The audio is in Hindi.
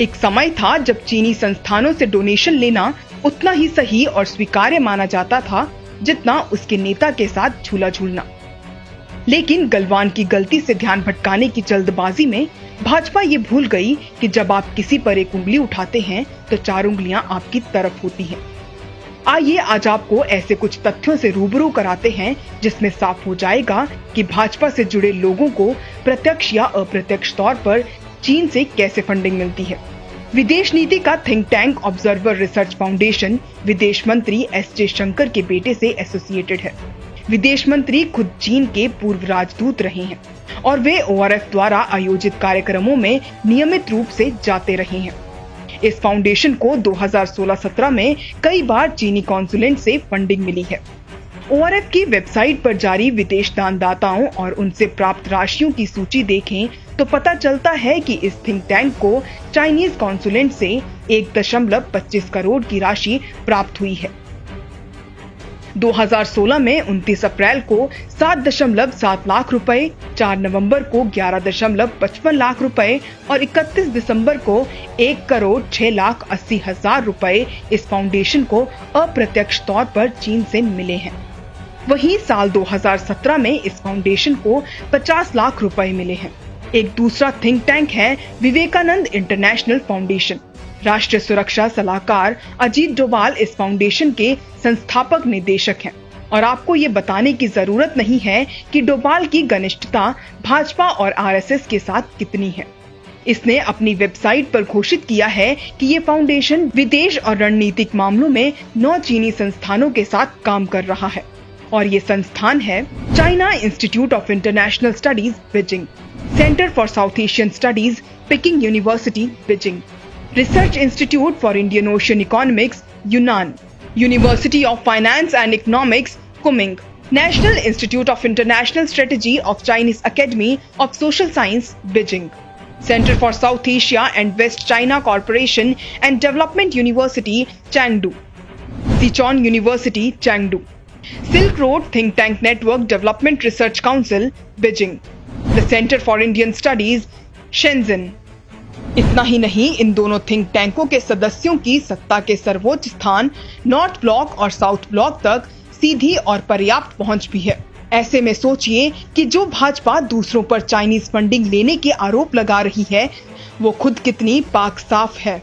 एक समय था जब चीनी संस्थानों से डोनेशन लेना उतना ही सही और स्वीकार्य माना जाता था जितना उसके नेता के साथ झूला झूलना। लेकिन गलवान की गलती से ध्यान भटकाने की जल्दबाजी में भाजपा ये भूल गई कि जब आप किसी पर एक उंगली उठाते हैं तो 4 उंगलियां आपकी तरफ होती हैं। आइए आज आपको ऐसे कुछ तथ्यों से रूबरू कराते हैं जिसमें साफ हो जाएगा कि भाजपा से जुड़े लोगों को प्रत्यक्ष या अप्रत्यक्ष तौर पर चीन से कैसे फंडिंग मिलती है। विदेश नीति का think tank observer research foundation विदेश मंत्री एस शंकर के बेटे से एसोसिएटेड है। विदेश मंत्री खुद चीन के पूर्व राजदूत रहे हैं और वे ORF द्वारा आयोजित कार्यक्रमों में नियमित रूप से जाते रहे हैं। इस फाउंडेशन को 2016-17 में कई बार चीनी कॉन्सुलेट से फंडिंग मिली है। ORF की वेबसाइट पर जारी विदेश दानदाताओं और उनसे प्राप्त राशियों की सूची देखें तो पता चलता है कि इस थिंक टैंक को चाइनीज कॉन्सुलेट से 1.25 करोड़ की राशि प्राप्त हुई है। 2016 में 29 अप्रैल को 7.7 लाख रुपए, 4 नवंबर को 11.55 लाख रुपए और 31 दिसंबर को 1,06,80,000 रुपए इस फाउंडेशन को अप्रत्यक्ष तौर पर चीन से मिले हैं। वहीं साल 2017 में इस फाउंडेशन को 50 लाख रुपए मिले हैं। एक दूसरा थिंक टैंक है विवेकानंद इंटरनेशनल फाउंडेशन। राष्ट्रीय सुरक्षा सलाहकार अजीत डोभाल इस फाउंडेशन के संस्थापक निदेशक हैं और आपको ये बताने की जरूरत नहीं है कि डोभाल की घनिष्ठता भाजपा और RSS के साथ कितनी है। इसने अपनी वेबसाइट पर घोषित किया है कि ये फाउंडेशन विदेश और रणनीतिक मामलों में 9 चीनी संस्थानों के साथ काम कर रहा है और ये संस्थान है China Institute of International Studies Beijing, Centre for South Asian Studies Peking University Beijing, Research Institute for Indian Ocean Economics Yunnan, University of Finance and Economics Kunming, National Institute of International Strategy of Chinese Academy of Social Science Beijing, Centre for South Asia and West China Corporation and Development University Chengdu, Sichuan University Chengdu, Silk Road Think Tank Network Development Research Council Beijing, the Centre for Indian studies Schengen. इतना ही नहीं, इन दोनों थिंक टैंकों के सदस्यों की सत्ता के सर्वोच्च स्थान नॉर्थ ब्लॉक और साउथ ब्लॉक तक सीधी और पर्याप्त पहुंच भी है। ऐसे में सोचिए कि जो भाजपा दूसरों पर चाइनीज फंडिंग लेने के आरोप लगा रही है वो खुद कितनी पाक साफ है।